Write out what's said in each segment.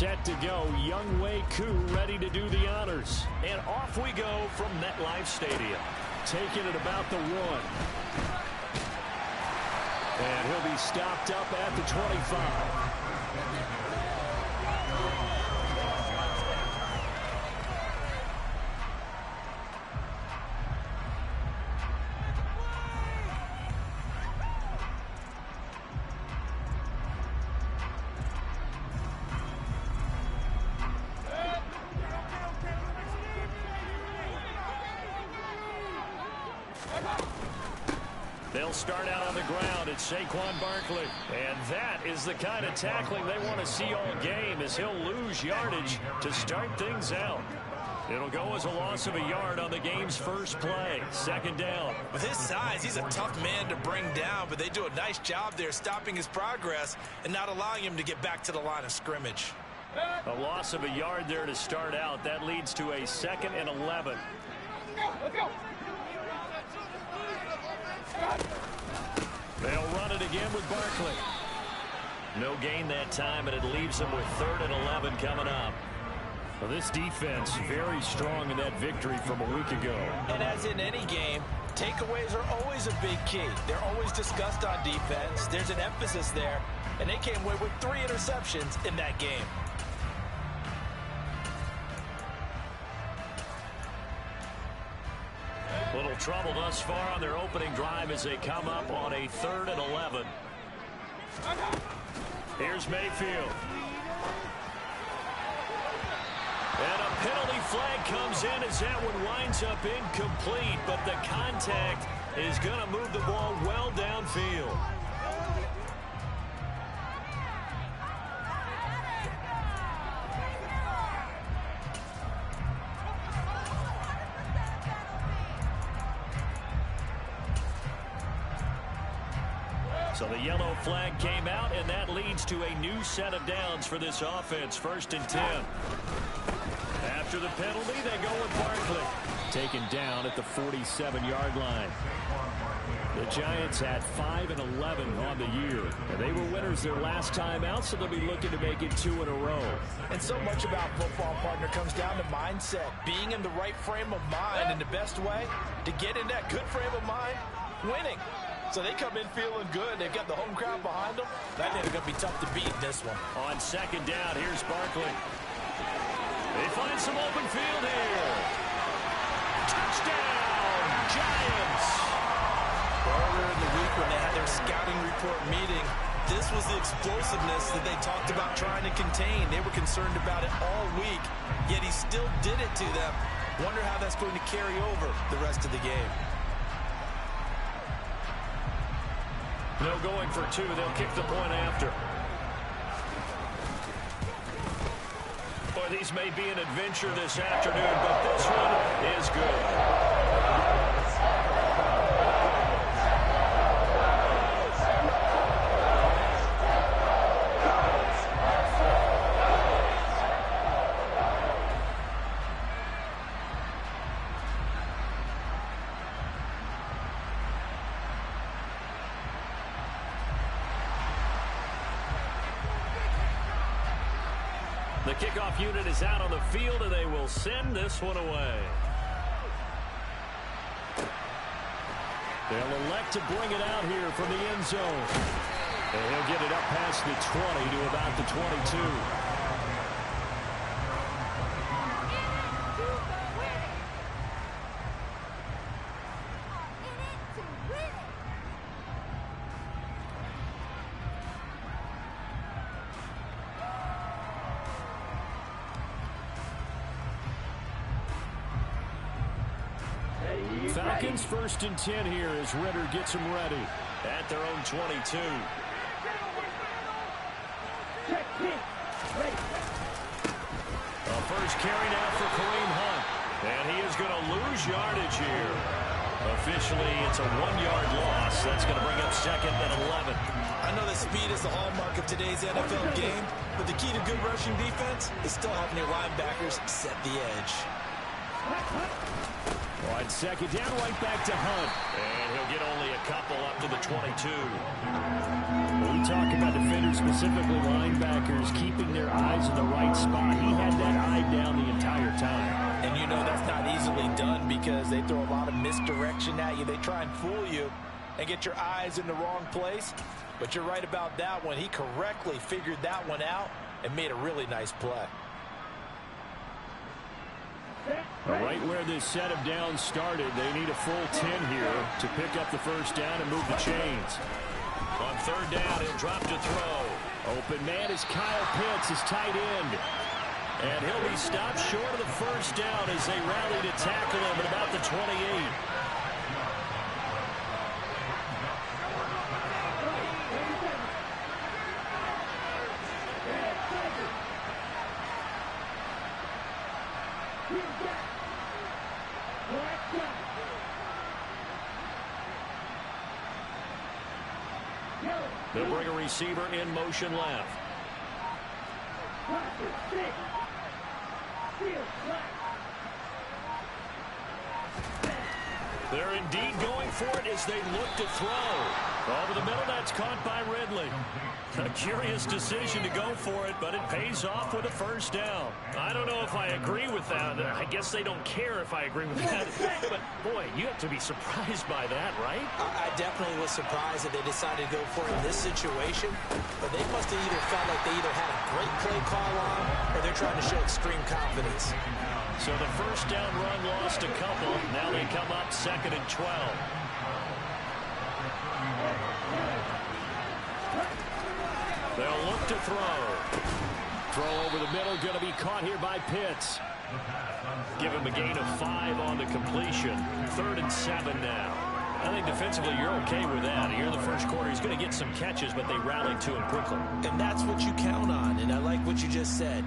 set to go. Wk18 ready to do the honors. And off we go from MetLife Stadium. Taking it about the 1. And he'll be stopped up at the 25. They'll start out on the ground. It's Saquon Barkley. And that is the kind of tackling they want to see all game, as he'll lose yardage to start things out. It'll go as a loss of a yard on the game's first play. 2nd down. With his size, he's a tough man to bring down, but they do a nice job there stopping his progress and not allowing him to get back to the line of scrimmage. A loss of a yard there to start out. That leads to a 2nd and 11. Let's go. They'll run it again with Barkley. No gain that time, and it leaves them with 3rd and 11 coming up. Well, this defense very strong in that victory from a week ago. And as in any game, takeaways are always a big key. They're always discussed on defense. There's an emphasis there, and they came away with 3 interceptions in that game. Little trouble thus far on their opening drive as they come up on a 3rd and 11. Here's Mayfield. And a penalty flag comes in as that one winds up incomplete, but the contact is going to move the ball well downfield. So the yellow flag came out, and that leads to a new set of downs for this offense. 1st and 10. After the penalty, they go with Barkley. Taken down at the 47-yard line. The Giants had 5 and 11 on the year. And they were winners their last time out, so they'll be looking to make it 2 in a row. And so much about football, partner, comes down to mindset. Being in the right frame of mind, and the best way to get in that good frame of mind, winning. So they come in feeling good. They've got the home crowd behind them. I think it's going to be tough to beat in this one. On 2nd down, here's Barkley. They find some open field here. Touchdown, Giants! Earlier in the week when they had their scouting report meeting, this was the explosiveness that they talked about trying to contain. They were concerned about it all week, yet he still did it to them. Wonder how that's going to carry over the rest of the game. No going for 2. They'll kick the point after. Boy, these may be an adventure this afternoon, but this one is good. The kickoff unit is out on the field, and they will send this one away. They'll elect to bring it out here from the end zone. And he'll get it up past the 20 to about the 22. Falcons 1st and 10 here as Ritter gets them ready at their own 22. A first carry now for Kareem Hunt. And he is going to lose yardage here. Officially, it's a 1-yard loss. That's going to bring up 2nd and 11. I know that speed is the hallmark of today's NFL game, but the key to good rushing defense is still having your linebackers set the edge. On second down, right back to Hunt. And he'll get only a couple up to the 22. When we talk about defenders, specifically linebackers, keeping their eyes in the right spot, he had that eye down the entire time. And you know that's not easily done because they throw a lot of misdirection at you. They try and fool you and get your eyes in the wrong place. But you're right about that one. He correctly figured that one out and made a really nice play. Right where this set of downs started, they need a full 10 here to pick up the first down and move the chains. On third down, he'll drop to throw. Open man is Kyle Pitts, his tight end. And he'll be stopped short of the first down as they rally to tackle him at about the 28. They'll bring a receiver in motion left. They're indeed going for it as they look to throw. Over the middle, that's caught by Ridley. A curious decision to go for it, but it pays off with a first down. I don't know if I agree with that. I guess they don't care if I agree with that. But, boy, you have to be surprised by that, right? I definitely was surprised that they decided to go for it in this situation. But they must have either felt like they either had a great play call on or they're trying to show extreme confidence. So the first down run lost a couple. Now they come up 2nd and 12. They'll look to throw. Throw over the middle, going to be caught here by Pitts. Give him a gain of 5 on the completion. 3rd and 7 now. I think defensively you're okay with that. Here in the first quarter, he's going to get some catches, but they rallied to him quickly. And that's what you count on, and I like what you just said.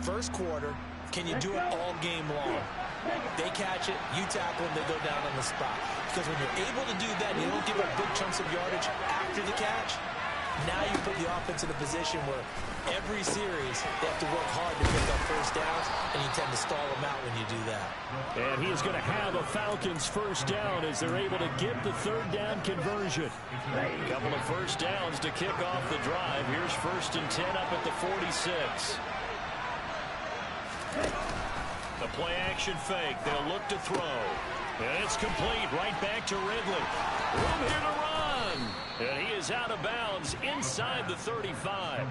First quarter, can you do it all game long? They catch it, you tackle them, they go down on the spot. Because when you're able to do that, you don't give up big chunks of yardage after the catch. Now you put the offense in a position where every series they have to work hard to pick up first downs, and you tend to stall them out when you do that. And he is going to have a Falcons first down as they're able to get the 3rd down conversion. A couple of first downs to kick off the drive. Here's 1st and 10 up at the 46. The play action fake. They'll look to throw. And it's complete right back to Ridley. Room here to run. And he is out of bounds inside the 35.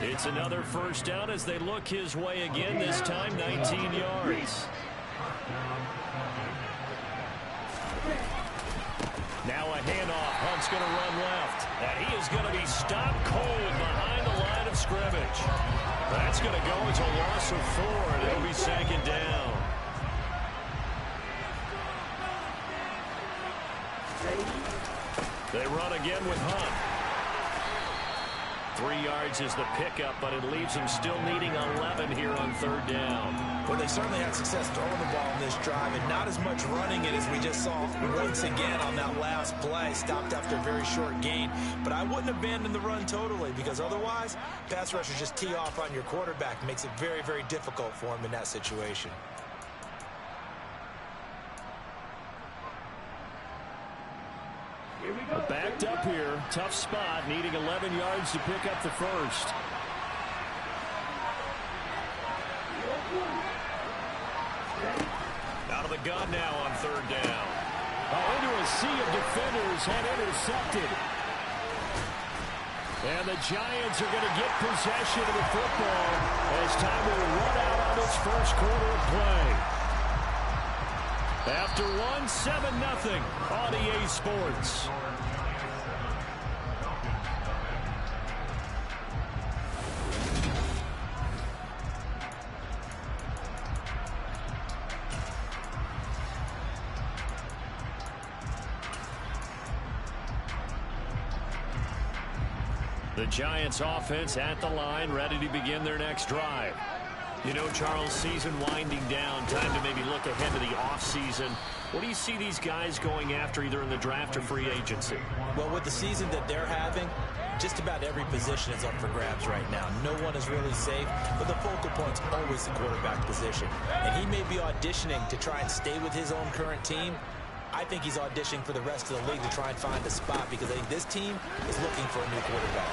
It's another first down as they look his way again, this time 19 yards. Now a handoff. Hunt's going to run left. And he is going to be stopped cold behind the line of scrimmage. That's going to go as a loss of 4, and it'll be 2nd down. They run again with Hunt. 3 yards is the pickup, but it leaves them still needing 11 here on 3rd down. Well, they certainly had success throwing the ball in this drive, and not as much running it as we just saw once again on that last play. Stopped after a very short gain. But I wouldn't abandon the run totally, because otherwise, pass rushers just tee off on your quarterback. Makes it very, very difficult for him in that situation. Backed up here. Tough spot. Needing 11 yards to pick up the first. Out of the gun now on 3rd down. Into a sea of defenders and intercepted. And the Giants are going to get possession of the football as time will run out on this first quarter of play. After 7-0 on EA Sports. The Giants offense at the line, ready to begin their next drive. You know, Charles, season winding down, time to maybe look ahead to the offseason. What do you see these guys going after either in the draft or free agency? Well, with the season that they're having, just about every position is up for grabs right now. No one is really safe, but the focal point's always the quarterback position. And he may be auditioning to try and stay with his own current team. I think he's auditioning for the rest of the league to try and find a spot because I think this team is looking for a new quarterback.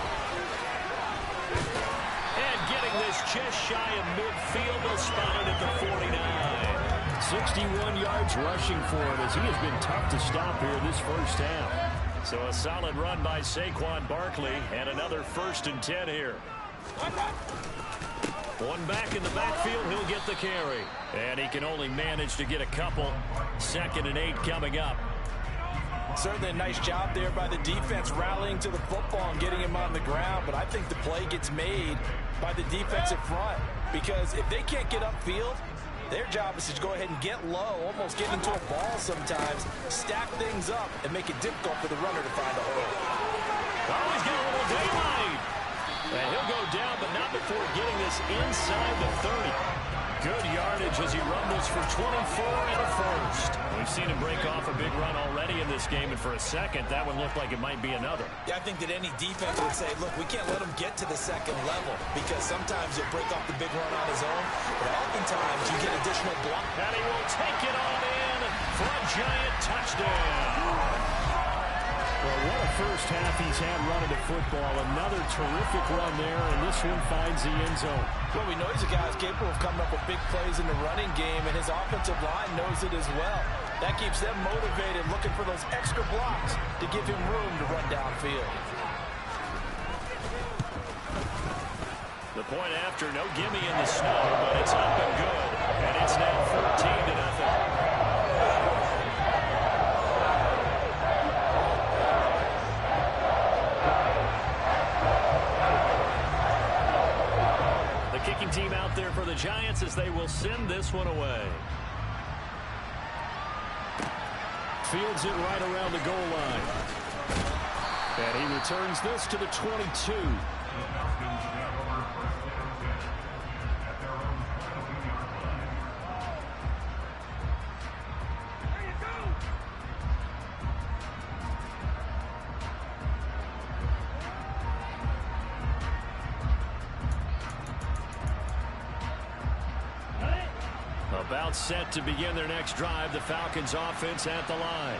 And getting this just shy of midfield, they'll spot it at the 49. 61 yards rushing for him as he has been tough to stop here this first half. So a solid run by Saquon Barkley and another 1st and 10 here. One back in the backfield, he'll get the carry. And he can only manage to get a couple. 2nd and 8 coming up. Certainly a nice job there by the defense rallying to the football and getting him on the ground. But I think the play gets made by the defensive front because if they can't get upfield, their job is to go ahead and get low, almost get into a ball sometimes, stack things up, and make it difficult for the runner to find a hole. Oh, he's got a little daylight. And he'll go down, but not before getting this inside the 30. Good yardage as he rumbles for 24 and a 1st. We've seen him break off a big run already in this game, and for a second, that one looked like it might be another. Yeah, I think that any defense would say, look, we can't let him get to the 2nd level because sometimes he'll break off the big run on his own, but oftentimes you get additional block. And he will take it on in for a giant touchdown. Well, what a first half he's had running the football. Another terrific run there, and this one finds the end zone. Well, we know he's a guy who's capable of coming up with big plays in the running game, and his offensive line knows it as well. That keeps them motivated, looking for those extra blocks to give him room to run downfield. The point after, no gimme in the snow, but it's up and good. And it's now 14-0. Kicking team out there for the Giants as they will send this one away. Fields it right around the goal line. And he returns this to the 22. About set to begin their next drive, the Falcons offense at the line.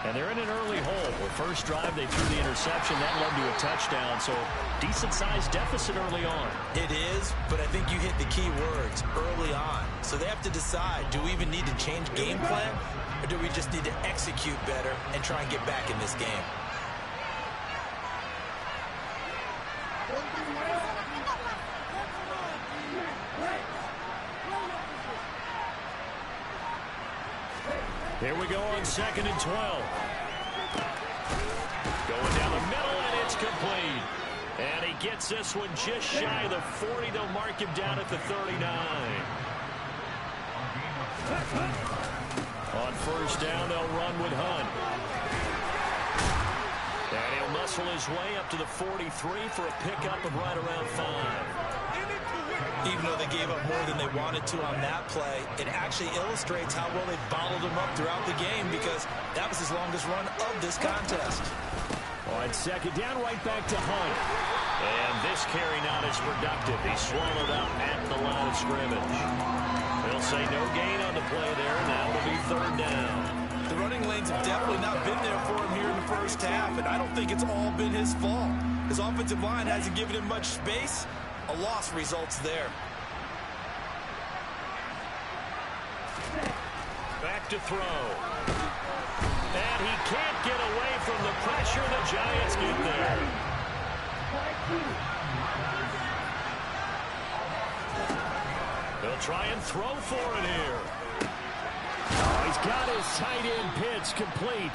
And they're in an early hole. The first drive, they threw the interception. That led to a touchdown, so decent-sized deficit early on. It is, but I think you hit the key words, early on. So they have to decide, do we even need to change game plan, or do we just need to execute better and try and get back in this game? Here we go on 2nd and 12. Going down the middle, and it's complete. And he gets this one just shy of the 40. They'll mark him down at the 39. On 1st down, they'll run with Hunt. And he'll muscle his way up to the 43 for a pickup of right around 5. Even though they gave up more than they wanted to on that play, it actually illustrates how well they bottled him up throughout the game because that was his longest run of this contest. On 2nd down, right back to Hunt. And this carry not as productive. He's swallowed up at the line of scrimmage. They'll say no gain on the play there, and that will be 3rd down. The running lanes have definitely not been there for him here in the first half, and I don't think it's all been his fault. His offensive line hasn't given him much space. A loss results there. Back to throw. And he can't get away from the pressure. The Giants get there. They'll try and throw for it here. Oh, he's got his tight end pitch complete.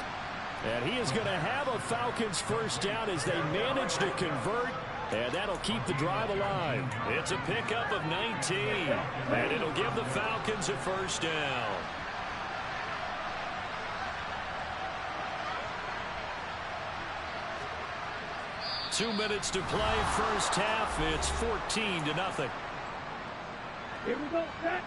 And he is going to have a Falcons 1st down as they manage to convert. And that'll keep the drive alive. It's a pickup of 19. And it'll give the Falcons a 1st down. Two minutes to play, first half. It's 14-0. Here we go, set.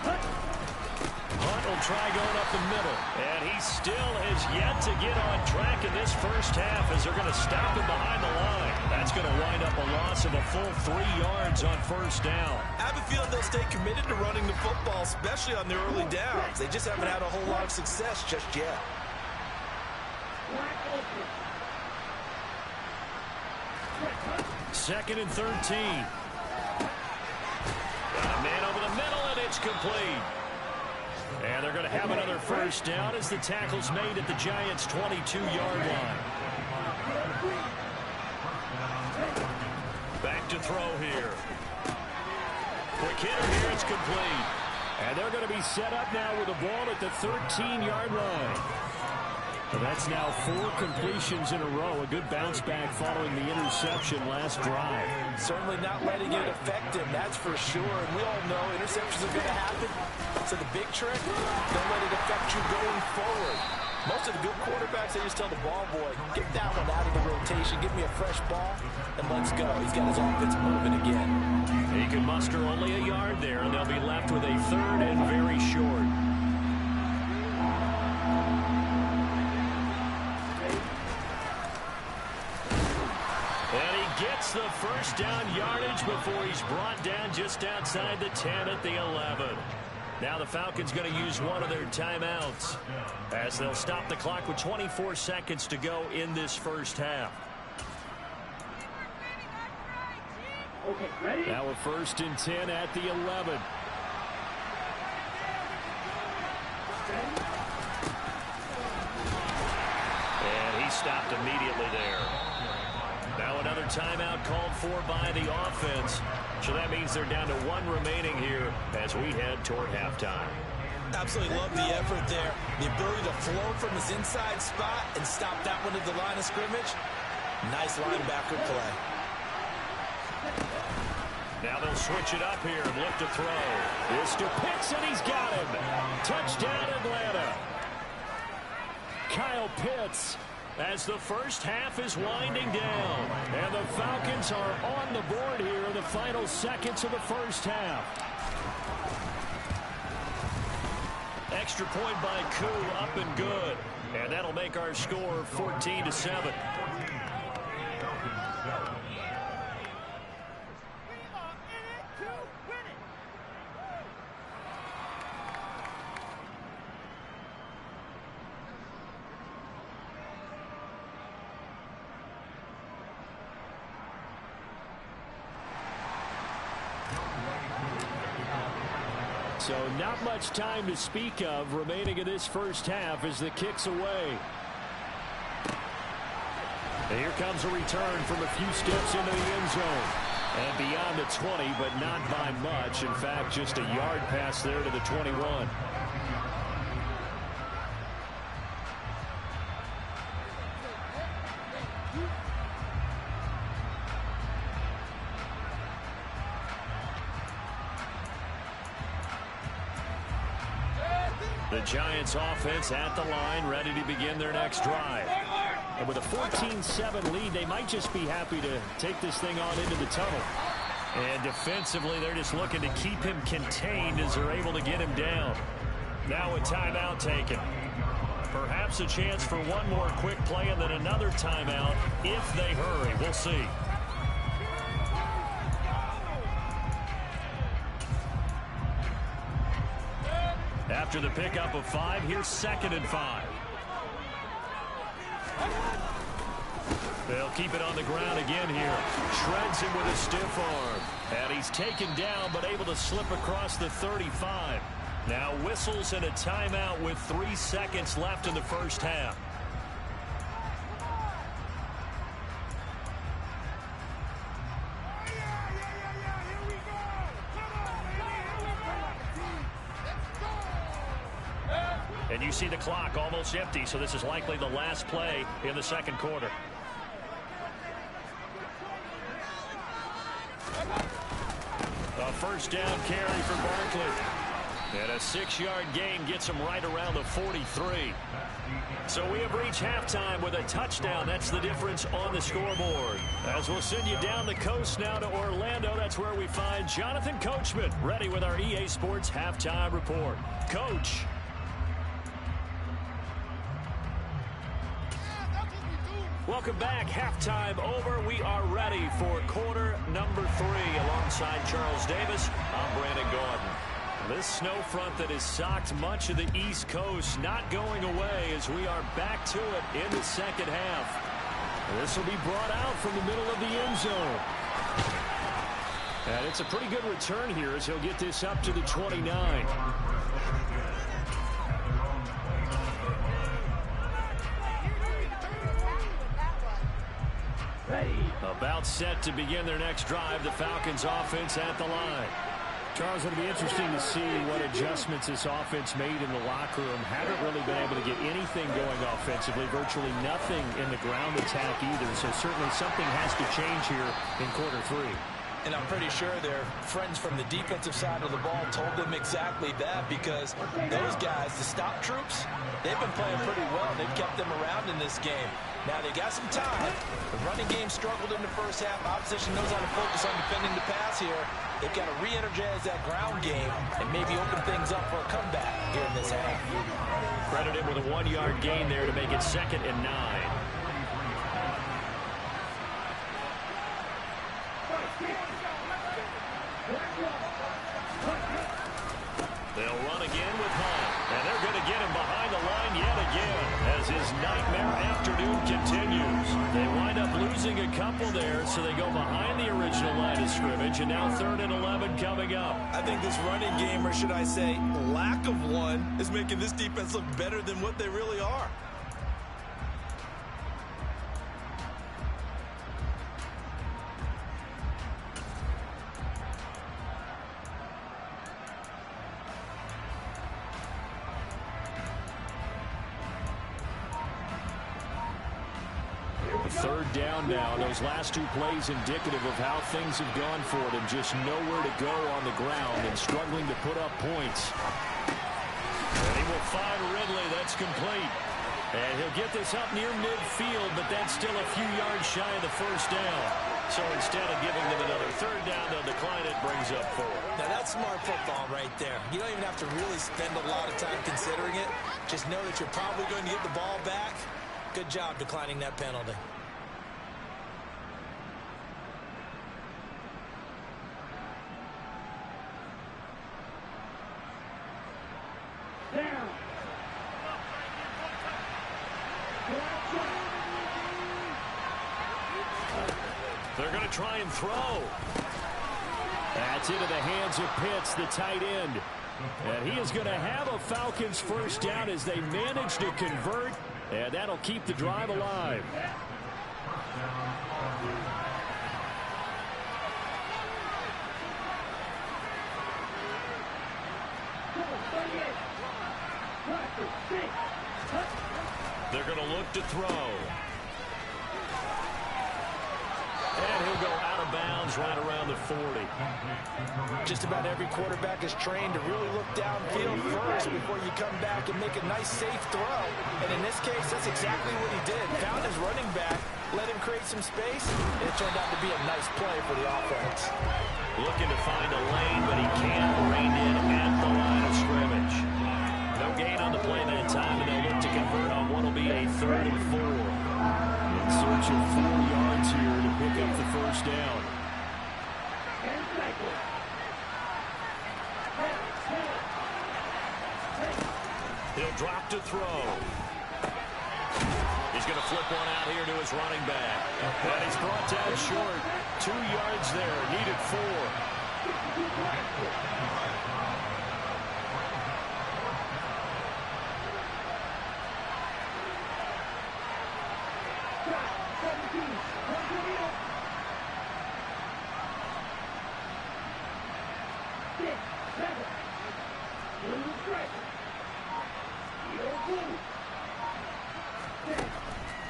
Hunt will try going up the middle. And he still has yet to get on track in this first half as they're going to stop him behind the line. That's going to wind up a loss of a full 3 yards on first down. I have a feeling they'll stay committed to running the football, especially on the early downs. They just haven't had a whole lot of success just yet. Second and 13. Got a man over the middle, and it's complete. And they're going to have another first down as the tackle's made at the Giants' 22-yard line. Back to throw here. Quick hitter here, it's complete. And they're going to be set up now with the ball at the 13-yard line. And that's now 4 completions in a row. A good bounce back following the interception last drive. Certainly not letting it affect him, that's for sure. And we all know interceptions are going to happen. So the big trick, don't let it affect you going forward. Most of the good quarterbacks, they just tell the ball boy, get that one out of the rotation, give me a fresh ball, and let's go. He's got his offense moving again. He can muster only a yard there, and they'll be left with a 3rd and very short. And he gets the first down yardage before he's brought down just outside the 10 at the 11. Now the Falcons going to use one of their timeouts as they'll stop the clock with 24 seconds to go in this first half. Okay, ready? Now a 1st and 10 at the 11. And he stopped immediately there. Now another timeout called for by the offense. So that means they're down to 1 remaining here as we head toward halftime. Absolutely love the effort there. The ability to flow from his inside spot and stop that one at the line of scrimmage. Nice linebacker play. Now they'll switch it up here and look to throw. This to Pitts, and he's got him. Touchdown, Atlanta. Kyle Pitts, as the first half is winding down. And the Falcons are on the board here in the final seconds of the first half. Extra point by Koo, up and good. And that'll make our score 14-7. So not much time to speak of remaining in this first half as the kick's away. And here comes a return from a few steps into the end zone. And beyond the 20, but not by much. In fact, just a yard pass there to the 21. The Giants offense at the line, ready to begin their next drive. And with a 14-7 lead, they might just be happy to take this thing on into the tunnel. And defensively, they're just looking to keep him contained as they're able to get him down. Now a timeout taken. Perhaps a chance for one more quick play and then another timeout if they hurry. We'll see. After the pickup of 5, here's 2nd and 5. They'll keep it on the ground again here. Shreds him with a stiff arm. And he's taken down but able to slip across the 35. Now whistles and a timeout with 3 seconds left in the first half. And you see the clock almost empty, so this is likely the last play in the second quarter. A first down carry for Barkley. And a 6-yard gain gets them right around the 43. So we have reached halftime with a touchdown. That's the difference on the scoreboard. As we'll send you down the coast now to Orlando, that's where we find Jonathan Coachman ready with our EA Sports halftime report. Coach. Welcome back. Halftime over. We are ready for quarter number 3. Alongside Charles Davis, I'm Brandon Gaudin. This snow front that has socked much of the East Coast not going away as we are back to it in the second half. This will be brought out from the middle of the end zone. And it's a pretty good return here as he'll get this up to the 29. About set to begin their next drive. The Falcons offense at the line. Charles, it'll be interesting to see what adjustments this offense made in the locker room. Haven't really been able to get anything going offensively. Virtually nothing in the ground attack either. So certainly something has to change here in quarter 3. And I'm pretty sure their friends from the defensive side of the ball told them exactly that, because those guys, the stop troops, they've been playing pretty well. They've kept them around in this game. Now they got some time. The running game struggled in the first half. Opposition knows how to focus on defending the pass here. They've got to re-energize that ground game and maybe open things up for a comeback here in this half. Credit him with a 1-yard gain there to make it 2nd and 9. They'll run again with Hunt, and they're going to get him behind the line yet again as his nightmare afternoon continues. They wind up losing a couple there, so they go behind the original line of scrimmage, and now 3rd and 11 coming up. I think this running game, or should I say lack of one, is making this defense look better than what they really are. Third down now. Those last 2 plays indicative of how things have gone for them. Just nowhere to go on the ground and struggling to put up points. And he will find Ridley. That's complete. And he'll get this up near midfield, but that's still a few yards shy of the first down. So instead of giving them another 3rd down, they'll decline it, brings up 4. Now that's smart football right there. You don't even have to really spend a lot of time considering it. Just know that you're probably going to get the ball back. Good job declining that penalty. They're going to try and throw. That's into the hands of Pitts, the tight end. And he is going to have a Falcons first down as they manage to convert. And that'll keep the drive alive. They're going to look to throw. And he'll go out of bounds right around the 40. Just about every quarterback is trained to really look downfield first before you come back and make a nice, safe throw. And in this case, that's exactly what he did. Found his running back, let him create some space, and it turned out to be a nice play for the offense. Looking to find a lane, but he can't rein in at the line of scrimmage. No gain on the play that time, and they'll look to convert on what will be a 3rd and 4. In search of 4 yards here to pick up the first down. He'll drop to throw. He's going to flip one out here to his running back. And he's brought down short. 2 yards there. Needed 4.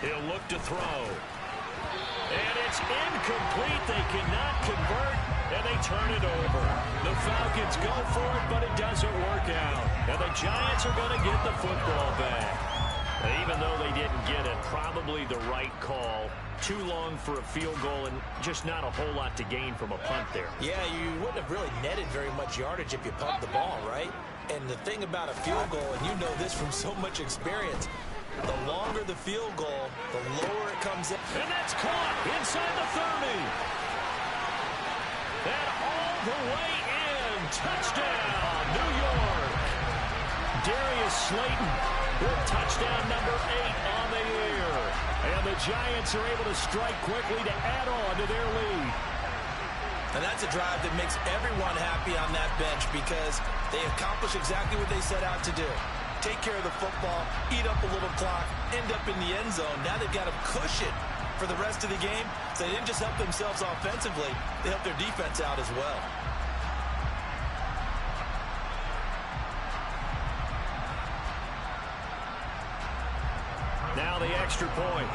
He'll look to throw. And it's incomplete. They cannot convert. And they turn it over. The Falcons go for it, but it doesn't work out. And the Giants are going to get the football back. Even though they didn't get it, probably the right call. Too long for a field goal and just not a whole lot to gain from a punt there. Yeah, you wouldn't have really netted very much yardage if you pumped the ball, right? And the thing about a field goal, and you know this from so much experience, the longer the field goal, the lower it comes in. And that's caught inside the 30. And all the way in. Touchdown, New York. Darius Slayton with touchdown number 8 on the year. And the Giants are able to strike quickly to add on to their lead. And that's a drive that makes everyone happy on that bench because they accomplish exactly what they set out to do. Take care of the football, eat up a little clock, end up in the end zone. Now they've got a cushion for the rest of the game. So they didn't just help themselves offensively, they helped their defense out as well. Now the extra point.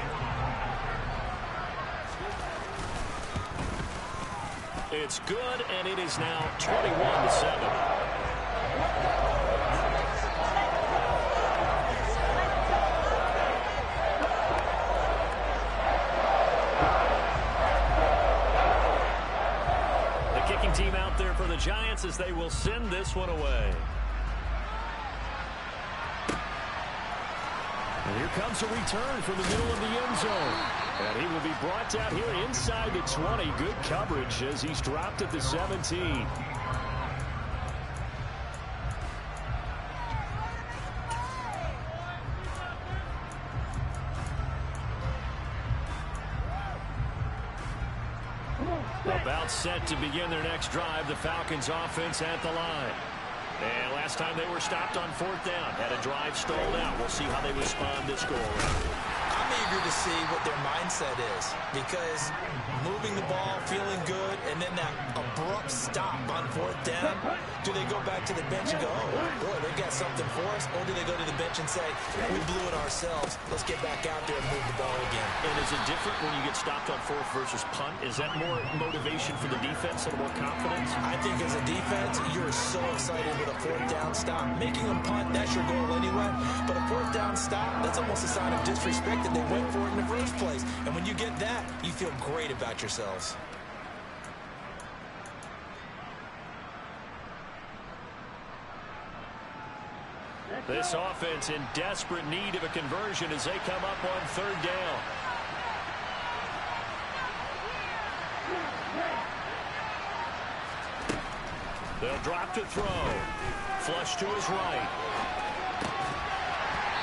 It's good, and it is now 21-7. Team out there for the Giants as they will send this one away. And here comes a return from the middle of the end zone. And he will be brought down here inside the 20. Good coverage as he's dropped at the 17. About set to begin their next drive, the Falcons offense at the line. And last time they were stopped on 4th down, had a drive stalled out. We'll see how they respond this go around. I'm eager to see what their mindset is because moving the ball, feeling good, and then that abrupt stop on 4th down, do they go back to the bench and go, oh, boy, they got something for us? Or do they go to the bench and say, we blew it ourselves, let's get back out there and move the ball again? And is it different when you get stopped on 4th versus punt? Is that more motivation for the defense and more confidence? I think as a defense, you're so excited with a 4th down stop. Making them punt, that's your goal anyway. But a 4th down stop, that's almost a sign of disrespect that they went for it in the first place. And when you get that, you feel great about yourselves. This offense in desperate need of a conversion as they come up on 3rd down. They'll drop to throw. Flush to his right.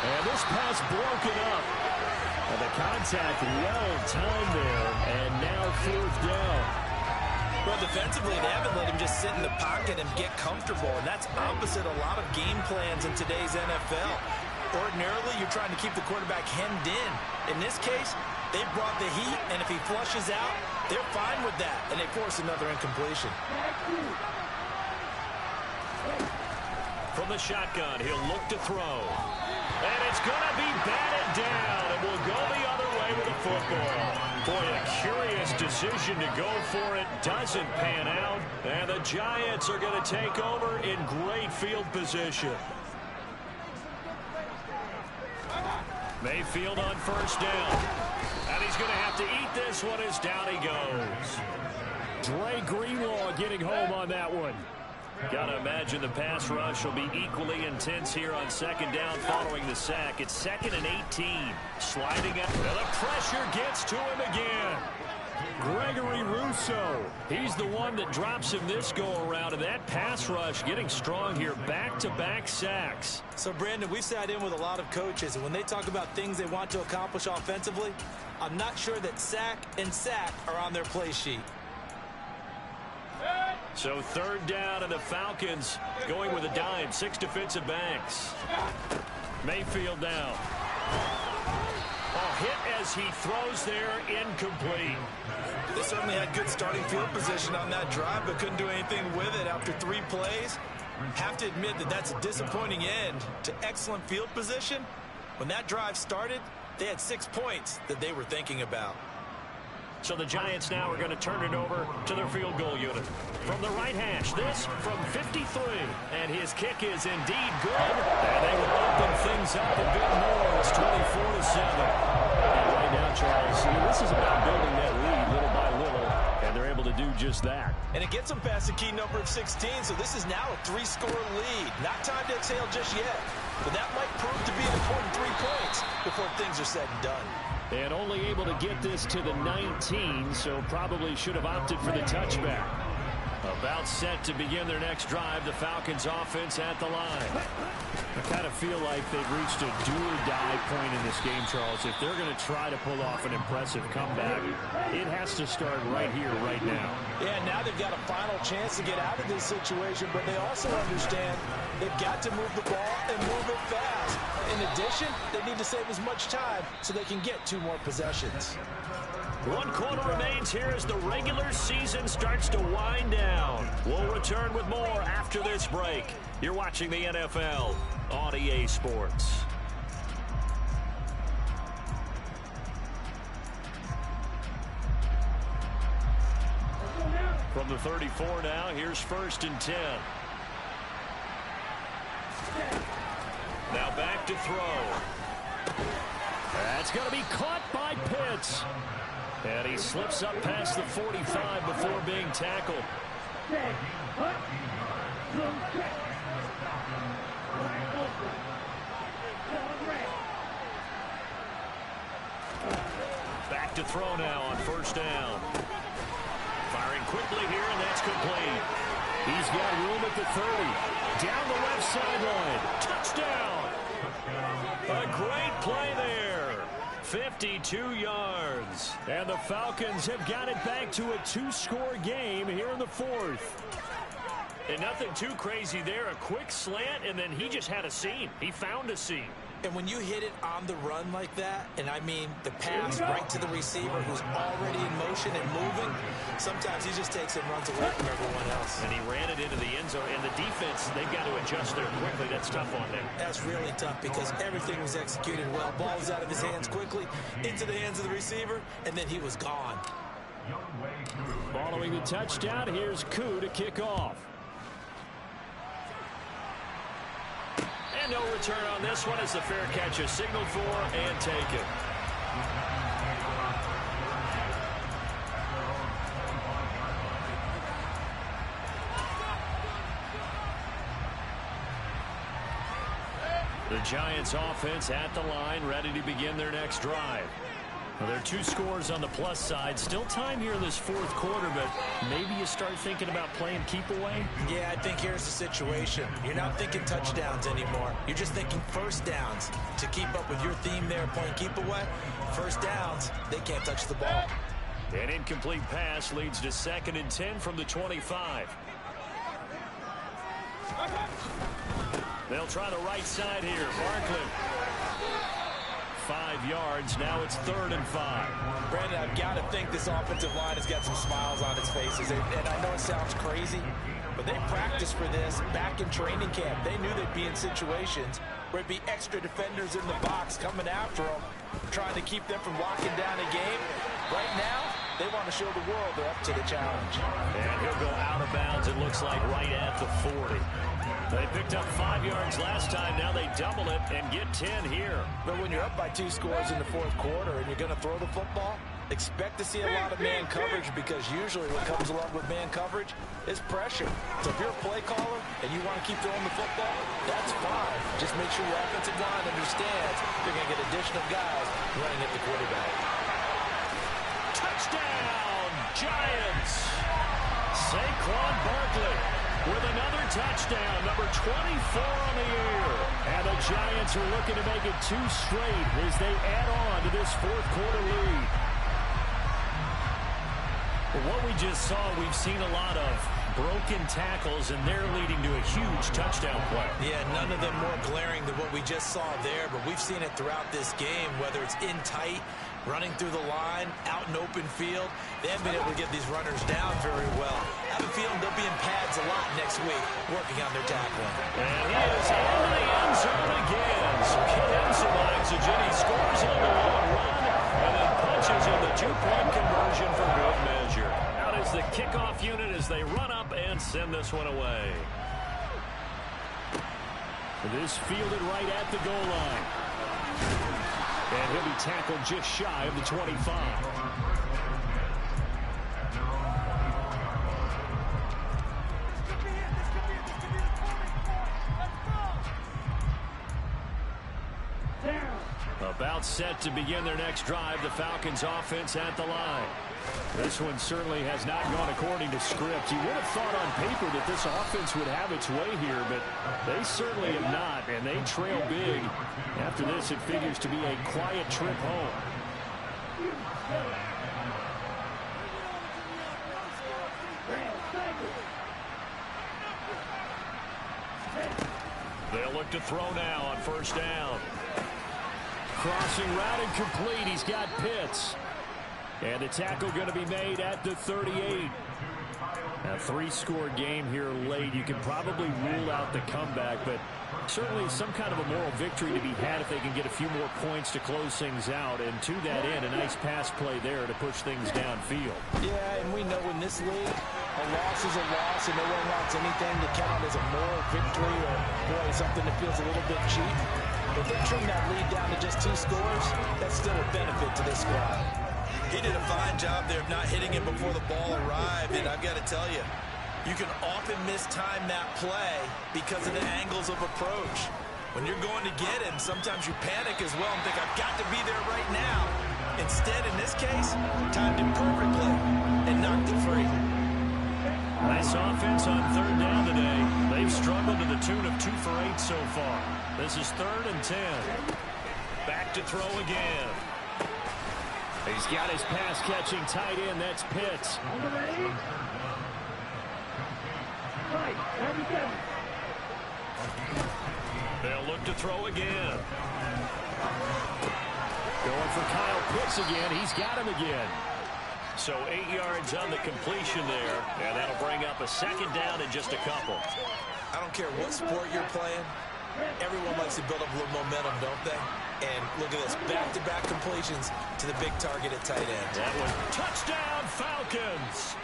And this pass broken up. And the contact well timed there. And now 4th down. Well, defensively, they haven't let him just sit in the pocket and get comfortable, and that's opposite a lot of game plans in today's NFL. Ordinarily, you're trying to keep the quarterback hemmed in. In this case, they brought the heat, and if he flushes out, they're fine with that, and they force another incompletion. From the shotgun, he'll look to throw. And it's going to be batted down, and will go the other way with the football. Boy, a curious decision to go for it. Doesn't pan out. And the Giants are going to take over in great field position. Mayfield on 1st down. And he's going to have to eat this one as down he goes. Dre Greenlaw getting home on that one. Got to imagine the pass rush will be equally intense here on 2nd down following the sack. It's 2nd and 18. Sliding up. And the pressure gets to him again. Gregory Rousseau. He's the one that drops him this go-around. And that pass rush getting strong here. Back-to-back sacks. So, Brandon, we've sat in with a lot of coaches, and when they talk about things they want to accomplish offensively, I'm not sure that sack and sack are on their play sheet. So 3rd down, and the Falcons going with a dime. 6 defensive backs. Mayfield down. A hit as he throws there, incomplete. They certainly had good starting field position on that drive, but couldn't do anything with it after 3 plays. Have to admit that that's a disappointing end to excellent field position. When that drive started, they had 6 points that they were thinking about. So the Giants now are going to turn it over to their field goal unit. From the right hash, this from 53. And his kick is indeed good. And they will open things up a bit more. It's 24-7. And right now, Charles, this is about building that lead little by little. And they're able to do just that. And it gets them past the key number of 16, so this is now a 3-score lead. Not time to exhale just yet, but that might prove to be an important 3 points before things are said and done. And only able to get this to the 19, so probably should have opted for the touchback. About set to begin their next drive, the Falcons offense at the line. I kind of feel like they've reached a do-or-die point in this game, Charles. If they're going to try to pull off an impressive comeback, it has to start right here, right now. Yeah, now they've got a final chance to get out of this situation, but they also understand they've got to move the ball and move it fast. In addition, they need to save as much time so they can get 2 more possessions. 1 quarter remains here as the regular season starts to wind down. We'll return with more after this break. You're watching the NFL on EA Sports. From the 34 now, here's 1st and 10. Now back to throw. That's going to be caught by Pitts. And he slips up past the 45 before being tackled. Back to throw now on 1st down. Firing quickly here, and that's complete. He's got room at the 30. Down the left sideline. Touchdown! A great play there. 52 yards. And the Falcons have got it back to a 2-score game here in the 4th. And nothing too crazy there. A quick slant, and then he just had a seam. He found a seam. And when you hit it on the run like that, and I mean the pass right to the receiver who's already in motion and moving, sometimes he just takes and runs away from everyone else. And he ran it into the end zone, and the defense, they've got to adjust there quickly. That's tough on them. That's really tough because everything was executed well. Ball was out of his hands quickly, into the hands of the receiver, and then he was gone. Following the touchdown, here's Koo to kick off. And no return on this one as the fair catch is signaled for and taken. The Giants offense at the line, ready to begin their next drive. Well, there are 2 scores on the plus side. Still time here in this 4th quarter, but maybe you start thinking about playing keep away? Yeah, I think here's the situation. You're not thinking touchdowns anymore. You're just thinking 1st downs. To keep up with your theme there, playing keep away, 1st downs, they can't touch the ball. An incomplete pass leads to 2nd and 10 from the 25. They'll try the right side here. Barkley. 5 yards. Now it's 3rd and 5. Brandon, I've got to think this offensive line has got some smiles on its faces. And I know it sounds crazy, but they practiced for this back in training camp. They knew they'd be in situations where it'd be extra defenders in the box coming after them, trying to keep them from locking down a game. Right now, they want to show the world they're up to the challenge. And he'll go out of bounds, it looks like, right at the 40. They picked up 5 yards last time. Now they double it and get 10 here. But when you're up by 2 scores in the 4th quarter and you're going to throw the football, expect to see a lot of man coverage because usually what comes along with man coverage is pressure. So if you're a play caller and you want to keep throwing the football, that's fine. Just make sure your offensive line understands you're going to get additional guys running at the quarterback. Touchdown, Giants! Saquon Barkley with another touchdown, number 24 on the year. And the Giants are looking to make it 2 straight as they add on to this 4th quarter lead. Well, what we just saw, we've seen a lot of broken tackles, and they're leading to a huge touchdown play. Yeah, none of them more glaring than what we just saw there, but we've seen it throughout this game, whether it's in tight, running through the line, out in open field. They haven't been able to get these runners down very well. I have a feeling they'll be in pads a lot next week working on their tackling. And he is into the end zone again. So Kid survives. He scores on the long run and then punches in the 2-point conversion this one away. This fielded right at the goal line. And he'll be tackled just shy of the 25. About set to begin their next drive. The Falcons offense at the line. This one certainly has not gone according to script. You would have thought on paper that this offense would have its way here, but they certainly have not, and they trail big. After this, it figures to be a quiet trip home. They'll look to throw now on first down. Crossing route and complete. He's got Pitts. And the tackle going to be made at the 38. A three-score game here late. You can probably rule out the comeback, but certainly some kind of a moral victory to be had if they can get a few more points to close things out. And to that end, a nice pass play there to push things downfield. Yeah, and we know in this league, a loss is a loss, and no one wants anything to count as a moral victory or, boy, something that feels a little bit cheap. If they trim that lead down to just 2 scores, that's still a benefit to this squad. He did a fine job there of not hitting it before the ball arrived, and I've got to tell you, you can often mistime that play because of the angles of approach. When you're going to get him, sometimes you panic as well and think, I've got to be there right now. Instead, in this case, timed it perfectly and knocked it free. Nice offense on third down today. They've struggled to the tune of 2 for 8 so far. This is 3rd and 10. Back to throw again. He's got his pass-catching tight end. That's Pitts. They'll look to throw again. Going for Kyle Pitts again. He's got him again. So 8 yards on the completion there, and that'll bring up a second down in just a couple. I don't care what sport you're playing. Everyone likes to build up a little momentum, don't they? And look at this, back-to-back completions to the big target at tight end. That one, touchdown Falcons!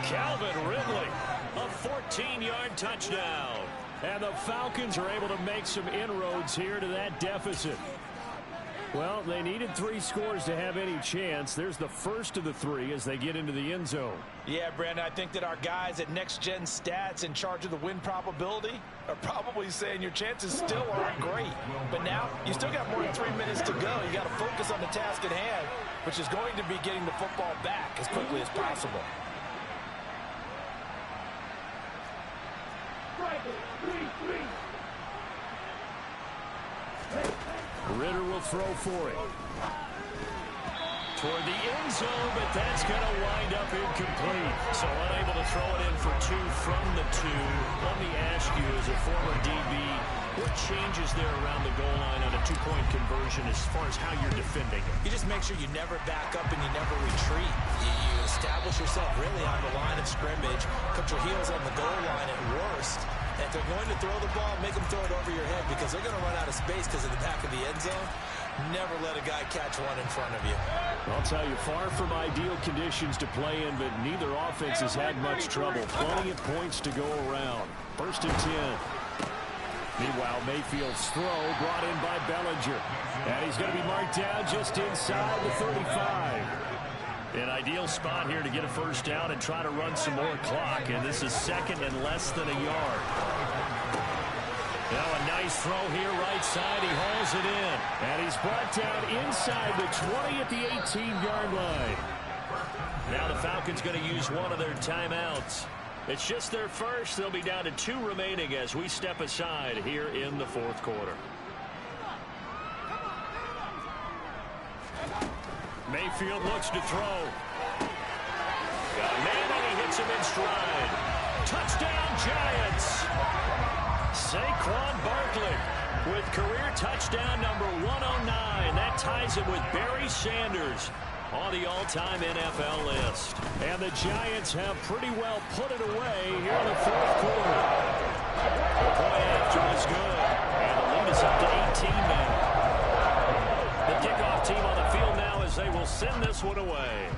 Calvin Ridley, a 14-yard touchdown. And the Falcons are able to make some inroads here to that deficit. Well, they needed 3 scores to have any chance. There's the first of the 3 as they get into the end zone. Yeah, Brandon, I think that our guys at Next Gen Stats in charge of the win probability are probably saying your chances still aren't great. But now, you still got more than 3 minutes to go. You got to focus on the task at hand, which is going to be getting the football back as quickly as possible. Ritter will throw for it. Toward the end zone, but that's going to wind up incomplete. So unable to throw it in for 2 from the 2. Let me ask you, as a former DB, what changes there around the goal line on a 2-point conversion as far as how you're defending it? You just make sure you never back up and you never retreat. You establish yourself really on the line of scrimmage, put your heels on the goal line at worst. And if they're going to throw the ball, make them throw it over your head because they're going to run out of space because of the back of the end zone. Never let a guy catch one in front of you. I'll tell you, far from ideal conditions to play in, but neither offense has had much trouble. Plenty of points to go around. 1st and 10. Meanwhile, Mayfield's throw brought in by Bellinger. And he's going to be marked down just inside the 35. An ideal spot here to get a first down and try to run some more clock. And this is 2nd and less than a yard. Now a nice throw here right side. He hauls it in. And he's brought down inside the 20 at the 18-yard line. Now the Falcons going to use one of their timeouts. It's just their first. They'll be down to 2 remaining as we step aside here in the 4th quarter. Mayfield looks to throw. Got a man and he hits him in stride. Touchdown Giants. Saquon Barkley with career touchdown number 109. That ties him with Barry Sanders on the all-time NFL list. And the Giants have pretty well put it away here in the 4th quarter. The point after is good. And the lead is up to 18 now. The kickoff team on the field now as they will send this one away.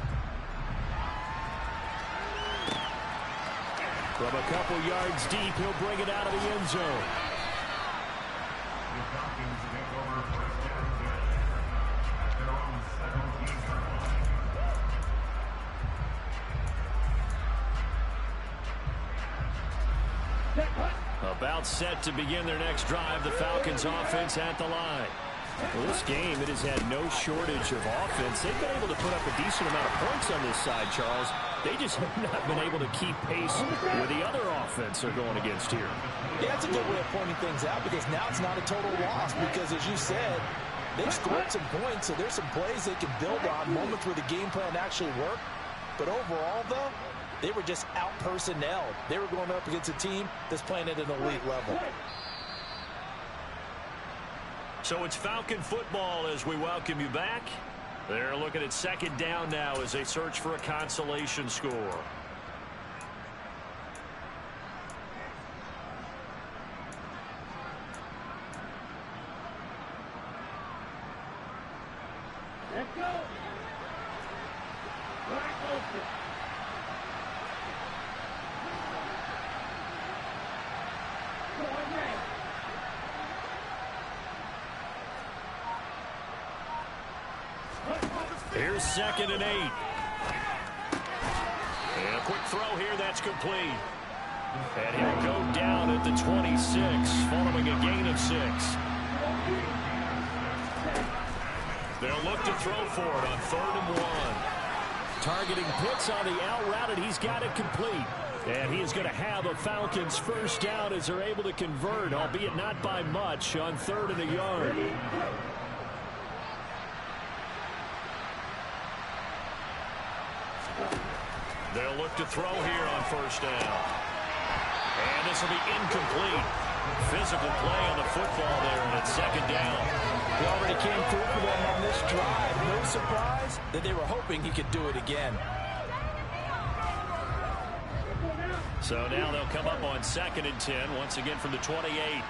From a couple yards deep, he'll bring it out of the end zone. About set to begin their next drive, the Falcons offense at the line. Well, this game, it has had no shortage of offense. They've been able to put up a decent amount of points on this side, Charles. They just have not been able to keep pace with the other offense they're going against here. Yeah, it's a good way of pointing things out because now it's not a total loss because, as you said, they've scored some points, so there's some plays they can build on, moments where the game plan actually worked. But overall, though, they were just out-personnelled. They were going up against a team that's playing at an elite level. So it's Falcon football as we welcome you back. They're looking at second down now as they search for a consolation score. Let's go. Right open. Going right. Here's 2nd and 8. And a quick throw here, that's complete. And he'll go down at the 26, following a gain of 6. They'll look to throw for it on 3rd and 1. Targeting Pitts on the out route, and he's got it complete. And he is going to have a Falcons first down as they're able to convert, albeit not by much, on 3rd and a yard. They'll look to throw here on 1st down. And this will be incomplete. Physical play on the football there, and it's 2nd down. He already came through for them on this drive. No surprise that they were hoping he could do it again. So now they'll come up on 2nd and 10, once again from the 28.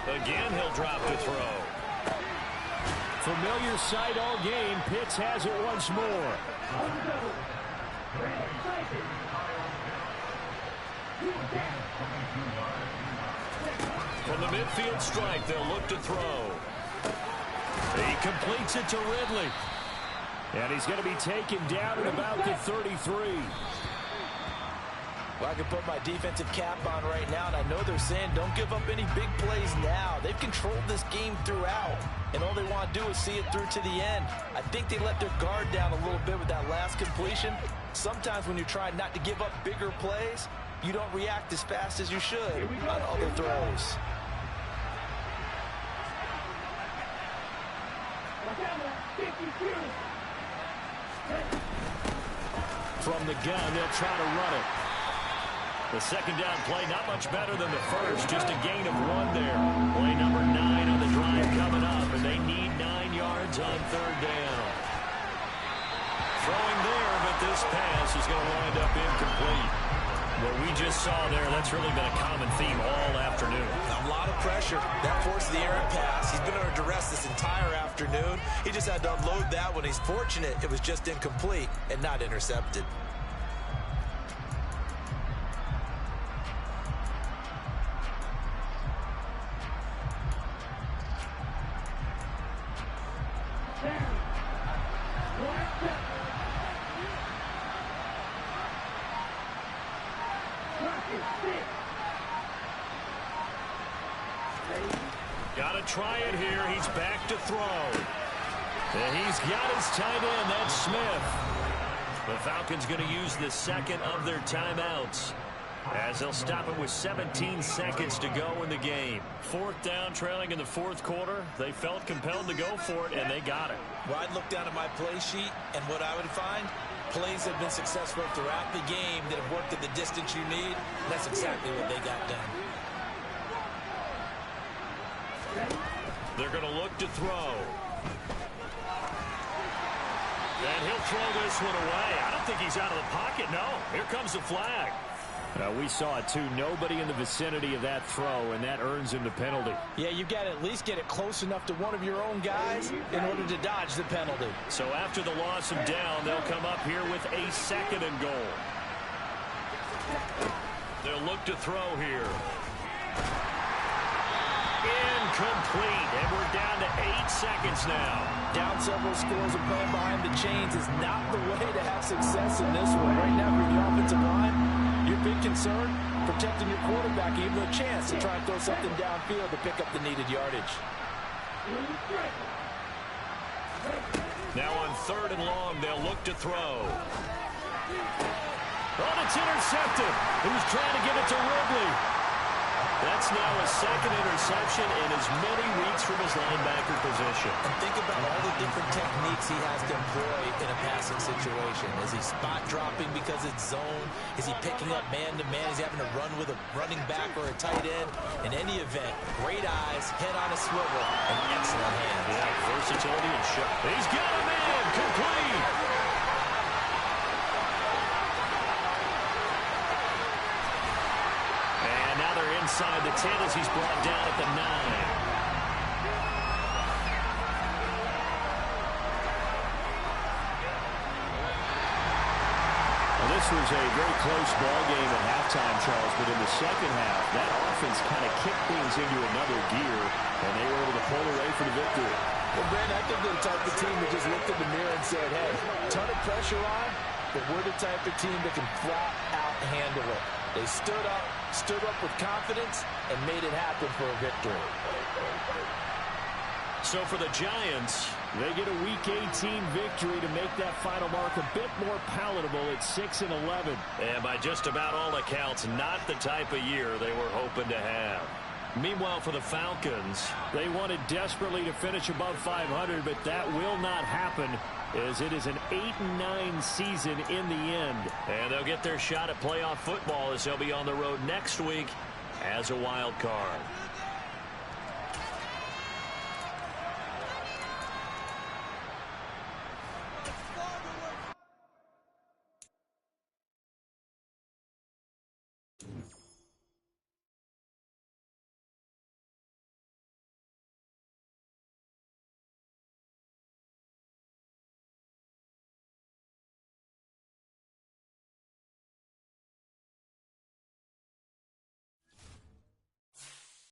Again, he'll drop to throw. Familiar sight all game. Pitts has it once more. From the midfield stripe, they'll look to throw. He completes it to Ridley. And he's going to be taken down at about the 33. Well, I can put my defensive cap on right now, and I know they're saying don't give up any big plays now. They've controlled this game throughout, and all they want to do is see it through to the end. I think they let their guard down a little bit with that last completion. Sometimes when you're trying not to give up bigger plays, you don't react as fast as you should on other throws. From the gun, they'll try to run it. The 2nd down play, not much better than the first, just a gain of 1 there. Play number 9 on the drive coming up, and they need 9 yards on 3rd down. Throwing there, but this pass is going to wind up incomplete. What we just saw there, that's really been a common theme all afternoon. A lot of pressure. That forced the errant pass. He's been under duress this entire afternoon. He just had to unload that one. He's fortunate it was just incomplete and not intercepted. Got to try it here. He's back to throw. And he's got his tight end. That's Smith. The Falcons going to use the 2nd of their timeouts as they'll stop it with 17 seconds to go in the game. 4th down, trailing in the 4th quarter. They felt compelled to go for it, and they got it. Well, I'd look down at my play sheet, and what I would find, plays have been successful throughout the game that have worked at the distance you need. That's exactly what they got done. They're going to look to throw. And he'll throw this one away. I don't think he's out of the pocket. No, here comes the flag. We saw it, too. Nobody in the vicinity of that throw, and that earns him the penalty. Yeah, you've got to at least get it close enough to one of your own guys in order to dodge the penalty. So after the loss of down, they'll come up here with a 2nd and goal. They'll look to throw here. Incomplete, and we're down to 8 seconds now. Down several scores and playing behind the chains is not the way to have success in this one. Right now, for the offensive line, your big concern, protecting your quarterback, even a chance to try and throw something downfield to pick up the needed yardage. Now on 3rd and long, they'll look to throw. Oh, it's intercepted. He was trying to give it to Ridley. That's now a 2nd interception in as many weeks from his linebacker position. And think about all the different techniques he has to employ in a passing situation. Is he spot dropping because it's zone? Is he picking up man-to-man? Is he having to run with a running back or a tight end? In any event, great eyes, head on a swivel, and excellent hands. Yeah, versatility and shot. He's got a man, complete. Inside the 10 as he's brought down at the 9. Well, this was a very close ball game at halftime, Charles, but in the second half, that offense kind of kicked things into another gear, and they were able to pull away for the victory. Well, Brandon, I think they're the type of team that just looked in the mirror and said, hey, ton of pressure on, but we're the type of team that can flat out handle it. They stood up with confidence, and made it happen for a victory. So for the Giants, they get a Week 18 victory to make that final mark a bit more palatable at 6-11. And by just about all accounts, not the type of year they were hoping to have. Meanwhile, for the Falcons, they wanted desperately to finish above 500, but that will not happen, as it is an 8-9 season in the end. And they'll get their shot at playoff football as they'll be on the road next week as a wild card.